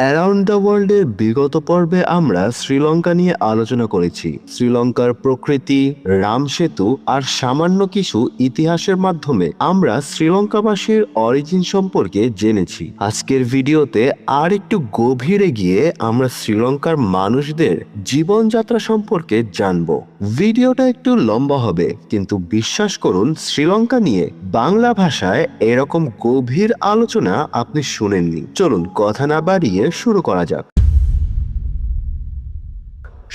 Around the ওয়ার্ল্ডের বিগত পর্বে আমরা শ্রীলঙ্কা নিয়ে আলোচনা করেছি। শ্রীলঙ্কার প্রকৃতি, রাম সেতু আর সামান্য কিছু ইতিহাসের মাধ্যমে আমরা শ্রীলঙ্কাবাসীর অরিজিন সম্পর্কে জেনেছি। আজকের ভিডিওতে আর একটু গভীরে গিয়ে আমরা শ্রীলঙ্কার মানুষদের জীবনযাত্রা সম্পর্কে জানব। ভিডিওটা একটু লম্বা হবে, কিন্তু বিশ্বাস করুন, শ্রীলঙ্কা নিয়ে বাংলা ভাষায় এরকম গভীর আলোচনা আপনি শুনেননি। চলুন কথা না বাড়িয়ে শুরু করা যাক।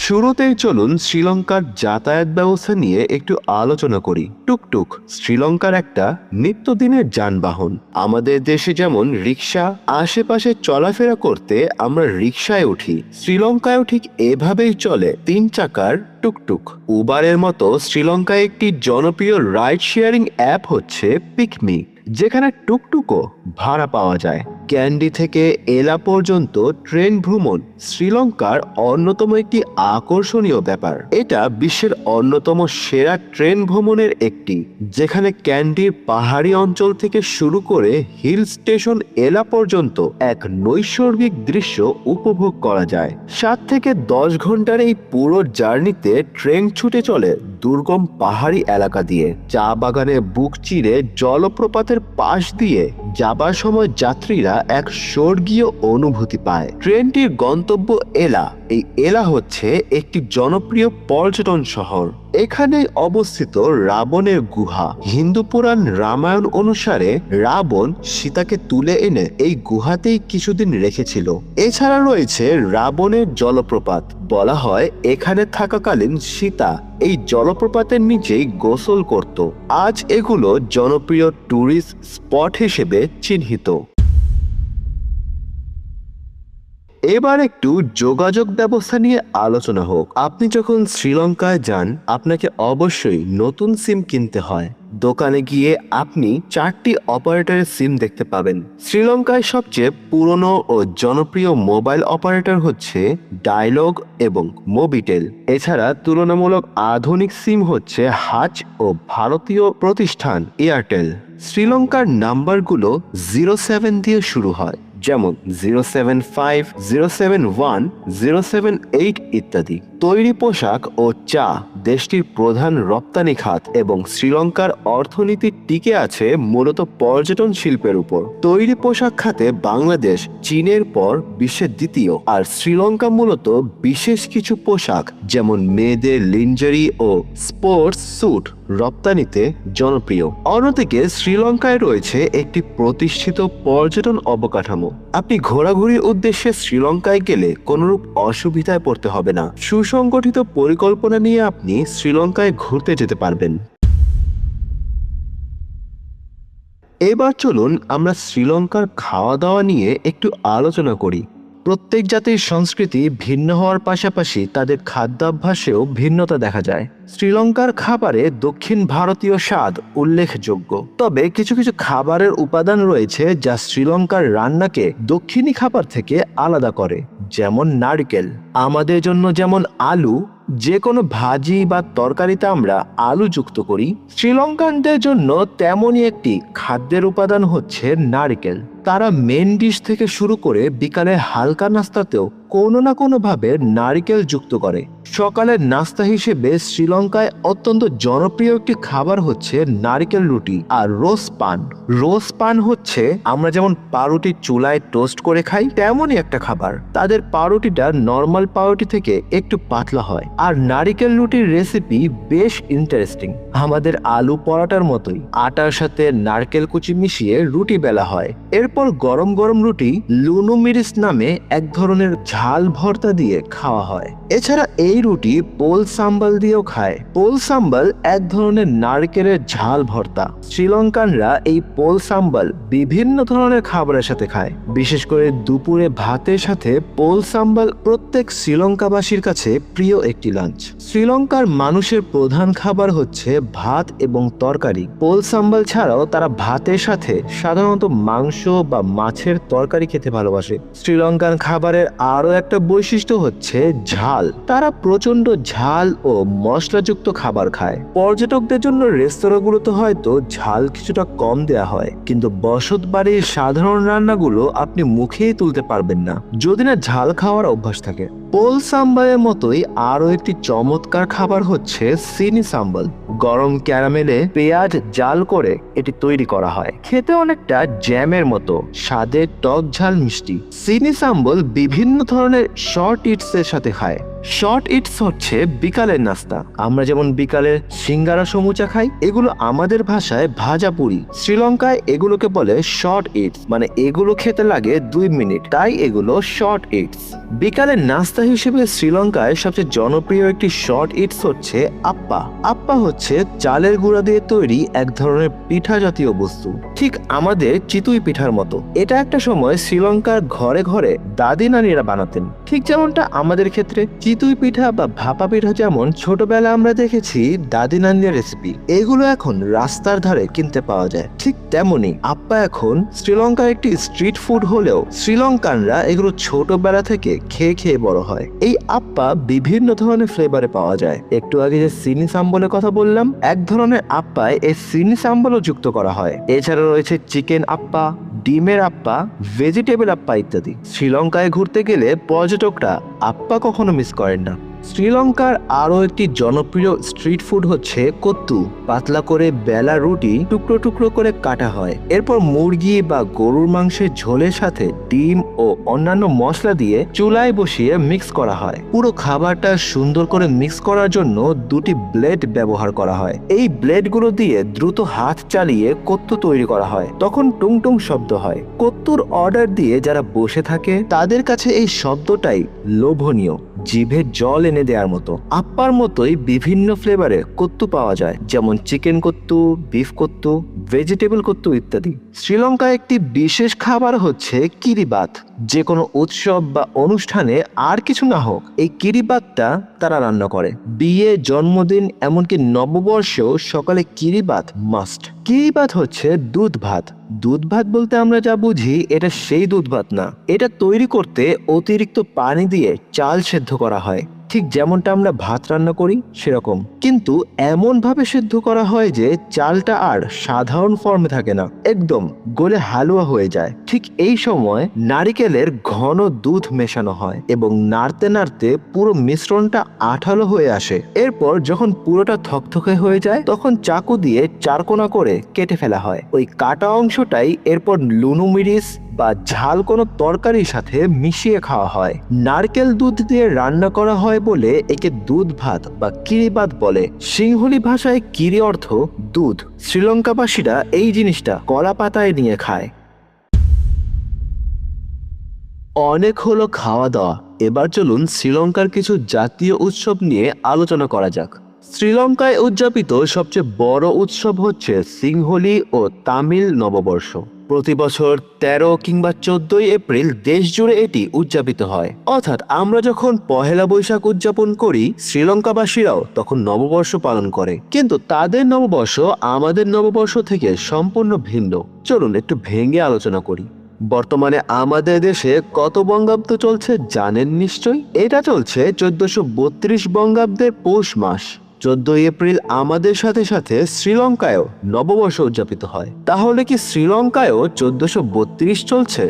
শুরুতেই চলুন শ্রীলঙ্কার যাতায়াত ব্যবস্থা নিয়ে একটু আলোচনা করি। টুকটুক শ্রীলঙ্কার একটা নিত্যদিনের যানবাহন। আমাদের দেশে যেমন রিক্সা, আশেপাশে চলাফেরা করতে আমরা রিক্সায় উঠি, শ্রীলঙ্কায়ও ঠিক এভাবেই চলে 3 চাকার টুকটুক। উবারের মতো শ্রীলঙ্কায় একটি জনপ্রিয় রাইড শেয়ারিং অ্যাপ হচ্ছে পিকমি, যেখানে টুকটুকও ভাড়া পাওয়া যায়। ক্যান্ডি থেকে এলা পর্যন্ত ট্রেন ভ্রমণ শ্রীলঙ্কার অন্যতম একটি আকর্ষণীয় ব্যাপার। এটা বিশ্বের অন্যতম সেরা ট্রেন ভ্রমণের একটি, যেখানে ক্যান্ডির পাহাড়ি অঞ্চল থেকে শুরু করে হিল স্টেশন এলা পর্যন্ত এক নৈসর্গিক দৃশ্য উপভোগ করা যায়। 7 থেকে 10 ঘন্টার এই পুরো জার্নিতে ট্রেন ছুটে চলে দুর্গম পাহাড়ি এলাকা দিয়ে, চা বাগানে বুক চিরে জলপ্রপাতের পাশ দিয়ে যাবার সময় যাত্রীরা এক স্বর্গীয় অনুভূতি পায়। ট্রেনটির গন্তব্য এলা। এই এলা হচ্ছে একটি জনপ্রিয় পর্যটন শহর। এখানে অবস্থিত রাবণের গুহা। হিন্দু পুরাণ রামায়ণ অনুসারে রাবণ সীতাকে তুলে এনে এই গুহাতেই কিছুদিন রেখেছিল। এছাড়া রয়েছে রাবণের জলপ্রপাত। বলা হয় এখানে থাকাকালীন সীতা এই জলপ্রপাতের নিচেই গোসল করত। আজ এগুলো জনপ্রিয় ট্যুরিস্ট স্পট হিসেবে চিহ্নিত। এবার একটু যোগাযোগ ব্যবস্থা নিয়ে আলোচনা হোক। আপনি যখন শ্রীলঙ্কায় যান, আপনাকে অবশ্যই নতুন সিম কিনতে হয়। দোকানে গিয়ে আপনি 4টি অপারেটরের সিম দেখতে পাবেন। শ্রীলঙ্কায় সবচেয়ে পুরনো ও জনপ্রিয় মোবাইল অপারেটর হচ্ছে ডায়লগ এবং মোবিটেল। এছাড়া তুলনামূলক আধুনিক সিম হচ্ছে হাচ ও ভারতীয় প্রতিষ্ঠান এয়ারটেল। শ্রীলঙ্কার নাম্বারগুলো 07 দিয়ে শুরু হয়, যেমন 075, 071, 078 ইত্যাদি। তৈরি পোশাক ও চা দেশটির প্রধান রপ্তানি খাত এবং শ্রীলঙ্কার অর্থনীতি টিকে আছে মূলত পর্যটন শিল্পের উপর। তৈরি পোশাক খাতে বাংলাদেশ চীনের পর বিশ্বের দ্বিতীয়, আর শ্রীলঙ্কা মূলত বিশেষ কিছু পোশাক যেমন মেয়েদের লিনজারি ও স্পোর্টস স্যুট রপ্তানিতে জনপ্রিয়। অন্যদিকে শ্রীলঙ্কায় রয়েছে একটি প্রতিষ্ঠিত পর্যটন অবকাঠামো। আপনি ঘোরাঘুরির উদ্দেশ্যে শ্রীলঙ্কায় গেলে কোনরূপ অসুবিধায় পড়তে হবে না। সুসংগঠিত পরিকল্পনা নিয়ে আপনি শ্রীলঙ্কায় ঘুরতে যেতে পারবেন। এবার চলুন আমরা শ্রীলঙ্কার খাওয়া দাওয়া নিয়ে একটু আলোচনা করি। প্রত্যেক জাতির সংস্কৃতি ভিন্ন হওয়ার পাশাপাশি তাদের খাদ্যাভ্যাসেও ভিন্নতা দেখা যায়। শ্রীলঙ্কার খাবারে দক্ষিণ ভারতীয় স্বাদ উল্লেখযোগ্য, তবে কিছু কিছু খাবারের উপাদান রয়েছে যা শ্রীলঙ্কার রান্নাকে দক্ষিণী খাবার থেকে আলাদা করে, যেমন নারকেল। আমাদের জন্য যেমন আলু, যে কোনো ভাজি বা তরকারিতে আমরা আলু যুক্ত করি, শ্রীলঙ্কানদের জন্য তেমনই একটি খাদ্যের উপাদান হচ্ছে নারকেল। তারা মেন ডিশ থেকে শুরু করে বিকালে হালকা নাস্তাতেও কোনো না কোনো ভাবে নারকেল যুক্ত করে। সকালের নাস্তা হিসেবে শ্রীলঙ্কায় অত্যন্ত জনপ্রিয় একটি খাবার হচ্ছে নারকেল রুটি আর রোজ পান। রোজ পান হচ্ছে আমরা যেমন পাউরুটি চুলায় টোস্ট করে খাই, তেমনই একটা খাবার। তাদের পাউরুটিটা নর্মাল পাউরুটি থেকে একটু পাতলা হয়। আর নারকেল রুটির রেসিপি বেশ ইন্টারেস্টিং। আমাদের আলু পরাটার মতোই আটার সাথে নারকেল কুচি মিশিয়ে রুটি বেলা হয়। এরপর গরম গরম রুটি লুনু মিরিস নামে এক ধরনের ঝাল ভর্তা দিয়ে খাওয়া হয়। এছাড়া এই রুটি পোল সাম্বাল দিয়েও খায়। পোল সাম্বাল এক ধরনের নারকেলের ঝাল ভর্তা। শ্রীলঙ্কানরা এই পোল সাম্বাল বিভিন্ন ধরনের খাবারের সাথে খায়। বিশেষ করে দুপুরে ভাতের সাথে পোল সাম্বাল প্রত্যেক শ্রীলঙ্কাবাসীর কাছে প্রিয় একটি লাঞ্চ। শ্রীলঙ্কার মানুষের প্রধান খাবার হচ্ছে ভাত এবং তরকারি। পোল সাম্বাল ছাড়াও তারা ভাতের সাথে সাধারণত মাংস বা মাছের তরকারি খেতে ভালোবাসে। শ্রীলঙ্কান খাবারের আরো আরো একটা বৈশিষ্ট্য হচ্ছে ঝাল। তারা প্রচন্ড ঝাল ও মশলাযুক্ত খাবার খায়। পর্যটকদের জন্য রেস্তোরাঁগুলোতে হয়তো ঝাল কিছুটা কম দেয়া হয়, কিন্তু বসত বাড়ির সাধারণ রান্নাগুলো আপনি মুখেই তুলতে পারবেন না যদি না ঝাল খাওয়ার অভ্যাস থাকে। পোল সাম্বালের মতোই আরো একটি চমৎকার খাবার হচ্ছে সিনি সাম্বাল। গরম ক্যারামেলে পেঁয়াজ জাল করে এটি তৈরি করা হয়। খেতে অনেকটা জ্যামের মতো, স্বাদে টক ঝাল মিষ্টি। সিনি সাম্বল বিভিন্ন ধরনের শর্ট ইটস এর সাথে খায়। শর্ট ইটস হচ্ছে বিকালের নাস্তা। আমরা যেমন বিকালে সিঙ্গারা সমুচা খাই, এগুলো আমাদের ভাষায় ভাজা পুরি। শ্রীলঙ্কায় এগুলোকে বলে শর্ট ইটস, মানে এগুলো খেতে লাগে 2 মিনিট, তাই এগুলো শর্ট ইটস। বিকালের নাস্তা হিসেবে শ্রীলঙ্কায় সবচেয়ে জনপ্রিয় একটি শর্ট ইটস হচ্ছে আপ্পা। আপ্পা হচ্ছে চালের গুঁড়া দিয়ে তৈরি এক ধরনের পিঠা জাতীয় বস্তু, ঠিক আমাদের চিতুই পিঠার মতো। এটা একটা সময় শ্রীলঙ্কার ঘরে ঘরে দাদি নানিরা বানাতেন, ঠিক যেমনটা আমাদের ক্ষেত্রে চিতুই পিঠা বা ভাপা পিঠা যেমন ছোটবেলা আমরা দেখেছি দাদি নানির রেসিপি, এগুলো এখন রাস্তার ধারে কিনতে পাওয়া যায়। ঠিক তেমনি আপ্পা এখন শ্রীলঙ্কার একটি স্ট্রিট ফুড হলেও শ্রীলঙ্কানরা এগুলো ছোটবেলা থেকে খেয়ে খেয়ে বড় হয়। এই আপ্পা বিভিন্ন ধরনের ফ্লেভারে পাওয়া যায়। একটু আগে যে সিনি সাম্বলের কথা বললাম, এক ধরনের আপ্পায় এই সিনি সাম্বলও যুক্ত করা হয়। এছাড়া রয়েছে চিকেন আপ্পা, ডিমের আপ্পা, ভেজিটেবল আপ্পা ইত্যাদি। শ্রীলঙ্কায় ঘুরতে গেলে পর্যটকরা আপ্পা কখনো মিস করেন না। শ্রীলঙ্কার আরো একটি জনপ্রিয় স্ট্রিট ফুড হচ্ছে কত্তু। পাতলা করে বেলা রুটি টুকরো টুকরো করে কাটা হয়, এরপর মুরগি বা গরুর মাংসের ঝোলের সাথে ডিম ও অন্যান্য মশলা দিয়ে চুলায় বসিয়ে মিক্স করা হয়। পুরো খাবারটা সুন্দর করে মিক্স করার জন্য 2টি ব্লেড ব্যবহার করা হয়। এই ব্লেডগুলো দিয়ে দ্রুত হাত চালিয়ে কত্তু তৈরি করা হয়, তখন টুং টুং শব্দ হয়। কত্তুর অর্ডার দিয়ে যারা বসে থাকে তাদের কাছে এই শব্দটাই লোভনীয়, জিভে জল এনে দেওয়ার মতো। আপ্পার মতোই বিভিন্ন ফ্লেভারে কত্তু পাওয়া যায়, যেমন চিকেন কত্তু, বিফ কত্তু, ভেজিটেবল কত্তু ইত্যাদি। শ্রীলঙ্কায় একটি বিশেষ খাবার হচ্ছে কিরিবাত। যে কোনো উৎসব বা অনুষ্ঠানে আর কিছু না হোক, এই কিরিবাতটা তারা রান্না করে। বিয়ে, জন্মদিন, এমনকি নববর্ষেও সকালে কিরিবাত মাস্ট। কিরিবাত হচ্ছে দুধ ভাত। দুধ ভাত বলতে আমরা যা বুঝি এটা সেই দুধ ভাত না। এটা তৈরি করতে অতিরিক্ত পানি দিয়ে চাল সেদ্ধ করা হয়, ঠিক যেমনটা আমরা ভাত রান্না করি সেরকম, কিন্তু এমন ভাবে সেদ্ধ করা হয় যে চালটা আর সাধারণ ফর্মে থাকে না, একদম গলে হালুয়া হয়ে যায়। ঠিক এই সময় নারিকেলের ঘন দুধ মেশানো হয় এবং নাড়তে নাড়তে পুরো মিশ্রণটা আঠালো হয়ে আসে। এরপর যখন পুরোটা থকথকে হয়ে যায় তখন চাকু দিয়ে চারকোনা করে কেটে ফেলা হয়। ওই কাটা অংশটাই এরপর লুনু মিরিচ বা ঝাল কোনো তরকারির সাথে মিশিয়ে খাওয়া হয়। নারকেল দুধ দিয়ে রান্না করা হয় বলে একে দুধ ভাত বা কিরিবাত বলে। সিংহলি ভাষায় কিরি অর্থ দুধ। শ্রীলঙ্কাবাসীরা এই জিনিসটা কলা পাতায় নিয়ে খায়। অনেক হলো খাওয়া দাওয়া, এবার চলুন শ্রীলঙ্কার কিছু জাতীয় উৎসব নিয়ে আলোচনা করা যাক। শ্রীলঙ্কায় উদযাপিত সবচেয়ে বড় উৎসব হচ্ছে সিংহলি ও তামিল নববর্ষ। প্রতি বছর 13 কিংবা 14 এপ্রিল দেশ জুড়ে এটি উদযাপিত হয়। অর্থাৎ আমরা যখন পহেলা বৈশাখ উদযাপন করি, শ্রীলঙ্কাবাসীরাও তখন নববর্ষ পালন করে, কিন্তু তাদের নববর্ষ আমাদের নববর্ষ থেকে সম্পূর্ণ ভিন্ন। চলুন একটু ভেঙে আলোচনা করি। বর্তমানে আমাদের দেশে কত বঙ্গাব্দ চলছে জানেন নিশ্চয়ই। এটা চলছে 1432 বঙ্গাব্দের পৌষ মাস। 14 এপ্রিল আমাদের সাথে সাথে শ্রীলঙ্কায়ও নববর্ষ উদযাপিত হয়। তাহলে কি শ্রীলঙ্কায়ও 1432 চলছে?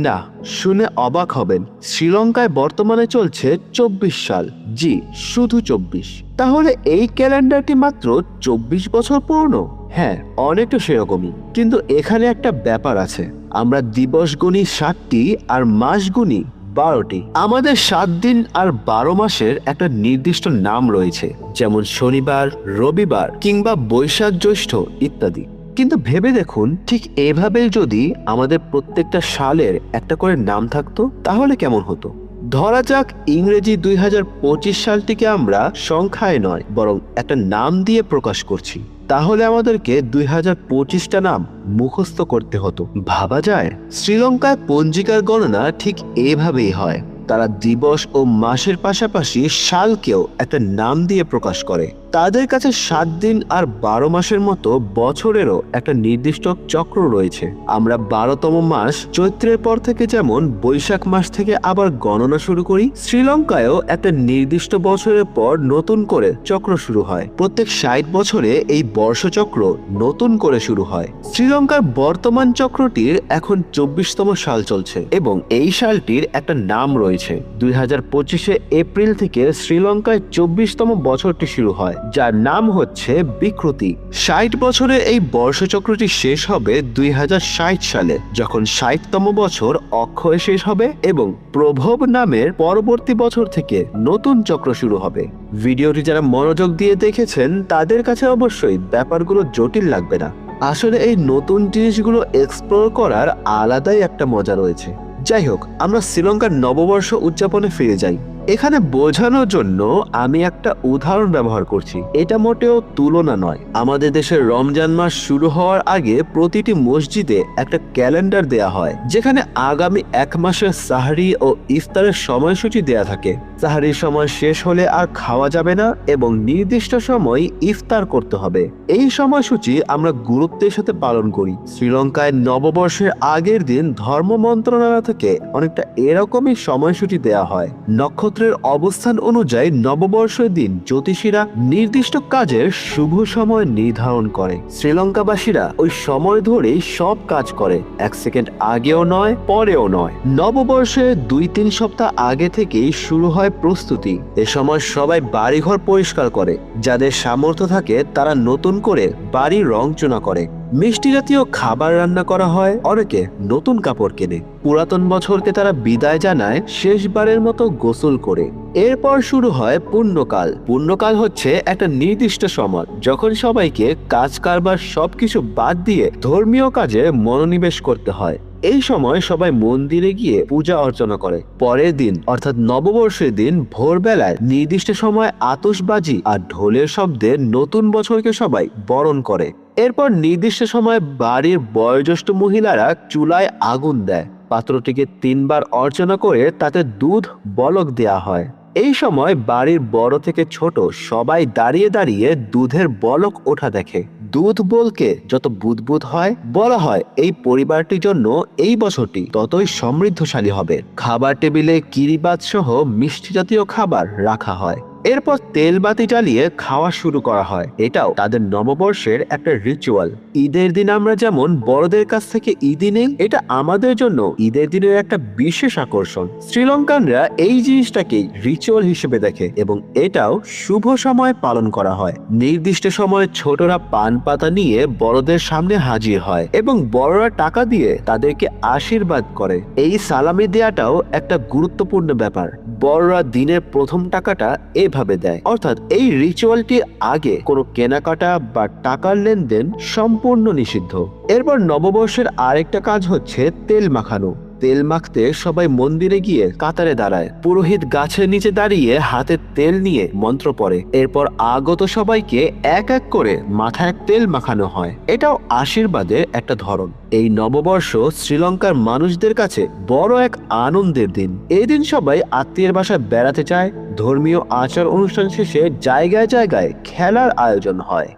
না, শুনে অবাক হবেন, শ্রীলঙ্কায় বর্তমানে চলছে 24 সাল। জি, শুধু 24। তাহলে এই ক্যালেন্ডারটি মাত্র 24 বছর পুরনো। হ্যাঁ, অনেকটা সেরকমই, কিন্তু এখানে একটা ব্যাপার আছে। আমরা দিবস গুনি 7টি আর মাস গুনি 12টি। আমাদের 7 দিন আর 12 মাসের একটা নির্দিষ্ট নাম রয়েছে, যেমন শনিবার, রবিবার কিংবা বৈশাখ, জ্যৈষ্ঠ ইত্যাদি। কিন্তু ভেবে দেখুন, ঠিক এভাবে যদি আমাদের প্রত্যেকটা সালের একটা করে নাম থাকতো তাহলে কেমন হতো। ধরা যাক ইংরেজি 2025 সালটিকে আমরা সংখ্যায় নয় বরং একটা নাম দিয়ে প্রকাশ করছি, তাহলে আমাদেরকে 2025টা নাম মুখস্থ করতে হতো। ভাবা যায়? শ্রীলঙ্কায় পঞ্জিকার গণনা ঠিক এভাবেই হয়। তারা দিবস ও মাসের পাশাপাশি সালকেও একটা নাম দিয়ে প্রকাশ করে। তাদের কাছে 7 দিন আর 12 মাসের মতো বছরেরও একটা নির্দিষ্ট চক্র রয়েছে। আমরা 12তম মাস চৈত্রের পর থেকে যেমন বৈশাখ মাস থেকে আবার গণনা শুরু করি, শ্রীলঙ্কায়ও একটা নির্দিষ্ট বছরের পর নতুন করে চক্র শুরু হয়। প্রত্যেক 60 বছরে এই বর্ষচক্র নতুন করে শুরু হয়। শ্রীলঙ্কার বর্তমান চক্রটির এখন 24তম সাল চলছে এবং এই সালটির একটা নাম রয়েছে। 2025 এপ্রিল থেকে শ্রীলঙ্কায় 24তম বছরটি শুরু হয়, যার নাম হচ্ছে বিকৃতি। 60 বছরে এই বর্ষচক্রটি শেষ হবে 2060 সালে, যখন 60তম বছর অক্ষয় শেষ হবে এবং প্রভব নামের পরবর্তী বছর থেকে নতুন চক্র শুরু হবে। ভিডিওটি যারা মনোযোগ দিয়ে দেখেছেন তাদের কাছে অবশ্যই ব্যাপারগুলো জটিল লাগবে না। আসলে এই নতুন জিনিসগুলো এক্সপ্লোর করার আলাদাই একটা মজা রয়েছে। যাই হোক, আমরা শ্রীলঙ্কার নববর্ষ উদযাপনে ফিরে যাই। এখানে বোঝানোর জন্য আমি একটা উদাহরণ ব্যবহার করছি, এটা মোটেও তুলনা নয়। আমাদের দেশের রমজান মাস শুরু হওয়ার আগে প্রতিটি মসজিদে একটা ক্যালেন্ডার দেয়া হয়, যেখানে আগামী 1 মাসের সাহরি ও ইফতারের সময়সূচি দেয়া থাকে। সাহরির সময় শেষ হলে আর খাওয়া যাবে না এবং নির্দিষ্ট সময় ইফতার করতে হবে। এই সময়সূচি আমরা গুরুত্বের সাথে পালন করি। শ্রীলঙ্কায় নববর্ষের আগের দিন ধর্ম মন্ত্রণালয় থেকে অনেকটা এরকমই সময়সূচি দেয়া হয়। নক্ষত্রের অবস্থান অনুযায়ী নববর্ষের দিন জ্যোতিষীরা নির্দিষ্ট কাজের শুভ সময় নির্ধারণ করে। শ্রীলঙ্কাবাসীরা ওই সময় ধরেই সব কাজ করে, 1 সেকেন্ড আগেও নয় পরেও নয়। নববর্ষে 2-3 সপ্তাহ আগে থেকেই শুরু হয় প্রস্তুতি। এ সময় সবাই বাড়িঘর পরিষ্কার করে, যাদের সামর্থ্য থাকে তারা নতুন করে বাড়ি রংচনা করে। মিষ্টি জাতীয় খাবার রান্না করা হয়, অনেকে নতুন কাপড় কেনে। পুরাতন বছরকে তারা বিদায় জানায় শেষবারের মতো গোসল করে। এরপর শুরু হয় পুণ্যকাল। পুণ্যকাল হচ্ছে একটা নির্দিষ্ট সময় যখন সবাইকে কাজ কারবার সবকিছু বাদ দিয়ে ধর্মীয় কাজে মনোনিবেশ করতে হয়। এই সময় সবাই মন্দিরে গিয়ে পূজা অর্চনা করে। পরের দিন অর্থাৎ নববর্ষের দিন ভোরবেলায় নির্দিষ্ট সময় আতশবাজি আর ঢোলের শব্দে নতুন বছরকে সবাই বরণ করে। এরপর নির্দিষ্ট সময় বাড়ির বয়োজ্যেষ্ঠ মহিলারা চুলায় আগুন দেয়। পাত্রটিকে 3 বার অর্চনা করে তাতে দুধ বলক দেয়া হয়। এই সময় বাড়ির বড় থেকে ছোট সবাই দাঁড়িয়ে দাঁড়িয়ে দুধের বলক ওঠা দেখে। দুধ বলকে যত বুদবুদ হয়, বলা হয় এই পরিবারটির জন্য এই বছরটি ততই সমৃদ্ধশালী হবে। খাবার টেবিলে কিরিবাত সহ মিষ্টি জাতীয় খাবার রাখা হয়। এরপর তেলবাতি জ্বালিয়ে খাওয়া শুরু করা হয়। এটাও তাদের নববর্ষের একটা রিচুয়াল। ঈদের দিন আমরা যেমন বড়দের কাছ থেকে ঈদি নেই, এটা আমাদের জন্য ঈদের দিনের একটা বিশেষ আকর্ষণ। শ্রীলঙ্কানরা এই জিনিসটাকেই রিচুয়াল হিসেবে দেখে এবং এটাও শুভ সময় পালন করা হয়। নির্দিষ্ট সময়ে ছোটরা পান পাতা নিয়ে বড়দের সামনে হাজির হয় এবং বড়রা টাকা দিয়ে তাদেরকে আশীর্বাদ করে। এই সালামি দেয়াটাও একটা গুরুত্বপূর্ণ ব্যাপার। বড়রা দিনের প্রথম টাকাটা এভাবে দেয়, অর্থাৎ এই রিচুয়ালটির আগে কোনো কেনাকাটা বা টাকার লেনদেন সম্পূর্ণ নিষিদ্ধ। এরপর নববর্ষের আরেকটা কাজ হচ্ছে তেল মাখানো। তেল মাখতে সবাই মন্দিরে গিয়ে কাতারে দাঁড়ায়। পুরোহিত গাছের নিচে দাঁড়িয়ে হাতে তেল নিয়ে মন্ত্র পড়ে। এরপর আগত সবাইকে এক এক করে মাথায় তেল মাখানো হয়। এটাও আশীর্বাদের একটা ধরন। এই নববর্ষ শ্রীলঙ্কার মানুষদের কাছে বড় এক আনন্দের দিন। এই দিন সবাই আত্মীয়ের বাসায় বেড়াতে চায়। ধর্মীয় আচার অনুষ্ঠান শেষে জায়গায় জায়গায় খেলার আয়োজন হয়।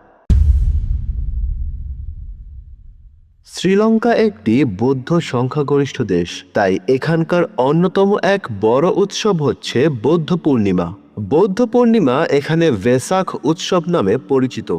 শ্রীলঙ্কা একটি বৌদ্ধ সংখ্যাগরিষ্ঠ দেশ, তাই এখানকার অন্যতম এক বড় উৎসব হচ্ছে বৌদ্ধ পূর্ণিমা। বৌদ্ধ পূর্ণিমা এখানে ভেসাক উৎসব নামে পরিচিত।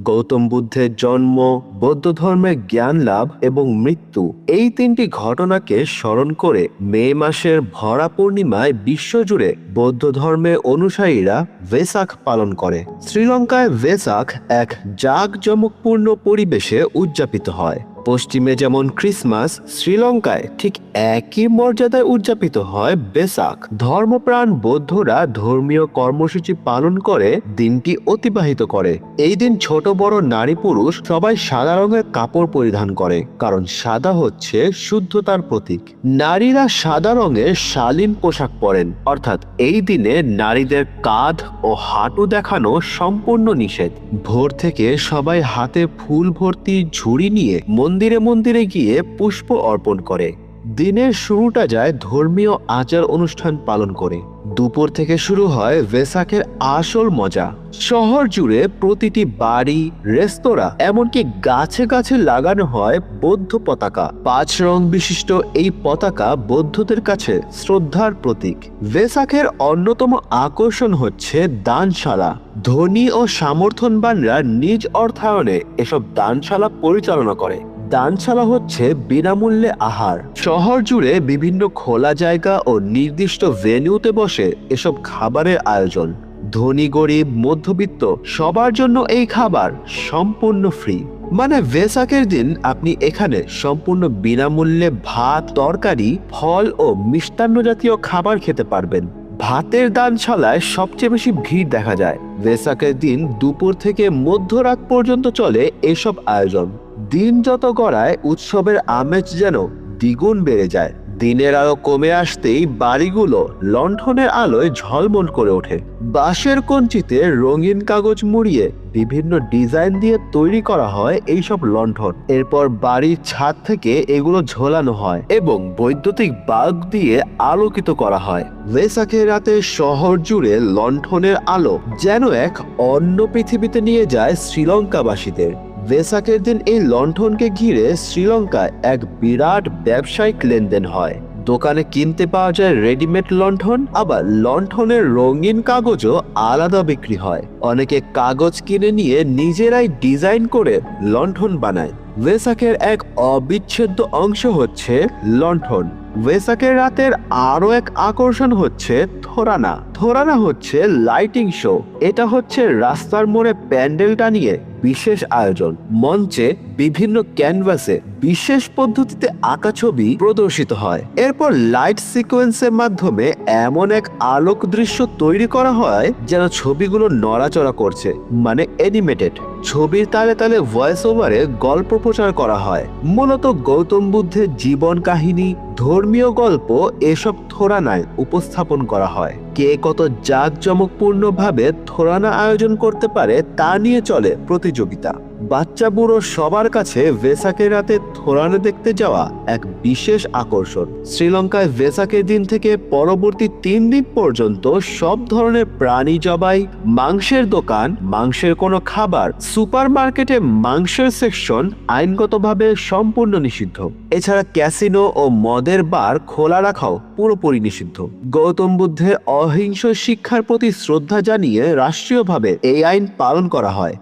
গৌতম বুদ্ধের জন্ম, বৌদ্ধ ধর্মের জ্ঞান লাভ এবং মৃত্যু, এই 3টি ঘটনাকে স্মরণ করে মে মাসের ভরা পূর্ণিমায় বিশ্বজুড়ে বৌদ্ধ ধর্মের অনুসারীরা ভেসাক পালন করে। শ্রীলঙ্কায় ভেসাক এক জাঁকজমকপূর্ণ পরিবেশে উদযাপিত হয়। পশ্চিমে যেমন ক্রিসমাস, শ্রীলঙ্কায় ঠিক একই মর্যাদায় উদযাপিত হয় বেসাক। ধর্মপ্রাণ বৌদ্ধরা ধর্মীয় কর্মসূচি পালন করে দিনটি অতিবাহিত করে। এই দিন ছোট বড় নারী পুরুষ সবাই সাদা রঙের কাপড় পরিধান করে, কারণ সাদা হচ্ছে শুদ্ধতার প্রতীক। নারীরা সাদা রঙের শালীন পোশাক পরেন, অর্থাৎ এই দিনে নারীদের কাঁধ ও হাঁটু দেখানো সম্পূর্ণ নিষেধ। ভোর থেকে সবাই হাতে ফুল ভর্তি ঝুড়ি নিয়ে মন্দিরে মন্দিরে গিয়ে পুষ্প অর্পণ করে। দিনের শুরুটা যায় ধর্মীয় আচার অনুষ্ঠান পালন করে। দুপুর থেকে শুরু হয় ভেসাকের আসল মজা। শহর জুড়ে প্রতিটি বাড়ি, রেস্তোরাঁ, এমনকি গাছে গাছে লাগানো হয় বৌদ্ধ পতাকা। 5 রং বিশিষ্ট এই পতাকা বৌদ্ধদের কাছে শ্রদ্ধার প্রতীক। ভেসাকের অন্যতম আকর্ষণ হচ্ছে দানশালা। ধনী ও সামর্থ্যবানরা নিজ অর্থায়নে এসব দানশালা পরিচালনা করে। দানশালা হচ্ছে বিনামূল্যে আহার। শহর জুড়ে বিভিন্ন খোলা জায়গা ও নির্দিষ্ট ভেন্যুতে বসে এসব খাবারের আয়োজন। ধনী গরিব মধ্যবিত্ত সবার জন্য এই খাবার সম্পূর্ণ ফ্রি। মানে ভেসাকের দিন আপনি এখানে সম্পূর্ণ বিনামূল্যে ভাত, তরকারি, ফল ও মিষ্টান্ন জাতীয় খাবার খেতে পারবেন। ভাতের দানশালায় সবচেয়ে বেশি ভিড় দেখা যায়। ভেসাকের দিন দুপুর থেকে মধ্যরাত পর্যন্ত চলে এসব আয়োজন। দিন যত গড়ায় উৎসবের আমেজ যেন দ্বিগুণ বেড়ে যায়। দিনের আলো কমে আসতেই বাড়িগুলো লণ্ঠনের আলোয় ঝলমল করে ওঠে। বাঁশের কঞ্চিতে রঙিন কাগজ মুড়িয়ে বিভিন্ন ডিজাইন দিয়ে তৈরি করা হয় এইসব লণ্ঠন। এরপর বাড়ির ছাদ থেকে এগুলো ঝোলানো হয় এবং বৈদ্যুতিক বাল্ব দিয়ে আলোকিত করা হয়। ভেসাকের রাতে শহর জুড়ে লণ্ঠনের আলো যেন এক অন্য পৃথিবীতে নিয়ে যায় শ্রীলঙ্কাবাসীদের। ভেসাকের দিন এই লণ্ঠনকে ঘিরে শ্রীলঙ্কায় এক বিরাট ব্যবসায়িক লেনদেন হয়। দোকানে কিনতে পাওয়া যায় রেডিমেড লণ্ঠন, আবার লণ্ঠনের রঙিন কাগজও আলাদা বিক্রি হয়। অনেকে কাগজ কিনে নিয়ে নিজেরাই ডিজাইন করে লণ্ঠন বানায়। ভেসাকের এক অবিচ্ছেদ্য অংশ হচ্ছে লণ্ঠন। ভেসাকের রাতের আরো এক আকর্ষণ হচ্ছে থোরানা। থোরানা হচ্ছে লাইটিং শো। এটা হচ্ছে রাস্তার মোড়ে প্যান্ডেল টানিয়ে বিশেষ আয়োজন। মঞ্চে বিভিন্ন ক্যানভাসে বিশেষ পদ্ধতিতে আঁকা ছবি প্রদর্শিত হয়। এরপর লাইট সিকোয়েন্সের মাধ্যমে এমন এক আলোক দৃশ্য তৈরি করা হয় যেন ছবিগুলো নড়াচড়া করছে, মানে অ্যানিমেটেড। ছবির তালে তালে ভয়েস ওভারে গল্প প্রচার করা হয়। মূলত গৌতম বুদ্ধের জীবন কাহিনী, ধর্মীয় গল্প এসব থোরানায় উপস্থাপন করা হয়। কে কত জাঁকজমকপূর্ণ ভাবে থোরানা আয়োজন করতে পারে তা নিয়ে চলে প্রতিযোগিতা। বাচ্চা বুড়ো সবার কাছে ভেসাকের রাতে থোরানা দেখতে যাওয়া এক বিশেষ আকর্ষণ। শ্রীলঙ্কায় ভেসাকের দিন থেকে পরবর্তী 3 দিন পর্যন্ত সব ধরনের প্রাণী জবাই, মাংসের দোকান, মাংসের কোনো খাবার, সুপারমার্কেটে মাংসের সেকশন আইনগতভাবে সম্পূর্ণ নিষিদ্ধ। এছাড়া ক্যাসিনো ও মদের বার খোলা রাখাও পুরোপুরি নিষিদ্ধ। গৌতম বুদ্ধের অহিংস শিক্ষার প্রতি শ্রদ্ধা জানিয়ে রাষ্ট্রীয়ভাবে এই আইন পালন করা হয়।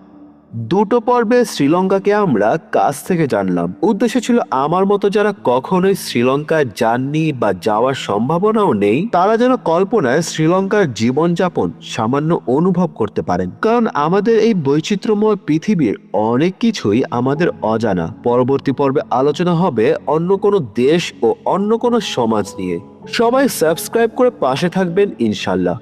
দুটো পর্বে শ্রীলঙ্কাকে আমরা কাছ থেকে জানলাম। উদ্দেশ্য ছিল আমার মতো যারা কখনোই শ্রীলঙ্কায় যাননি বা যাওয়ার সম্ভাবনাও নেই, তারা যেন কল্পনায় শ্রীলঙ্কার জীবনযাপন সামান্য অনুভব করতে পারেন। কারণ আমাদের এই বৈচিত্র্যময় পৃথিবীর অনেক কিছুই আমাদের অজানা। পরবর্তী পর্বে আলোচনা হবে অন্য কোনো দেশ ও অন্য কোনো সমাজ নিয়ে। সবাই সাবস্ক্রাইব করে পাশে থাকবেন ইনশাল্লাহ।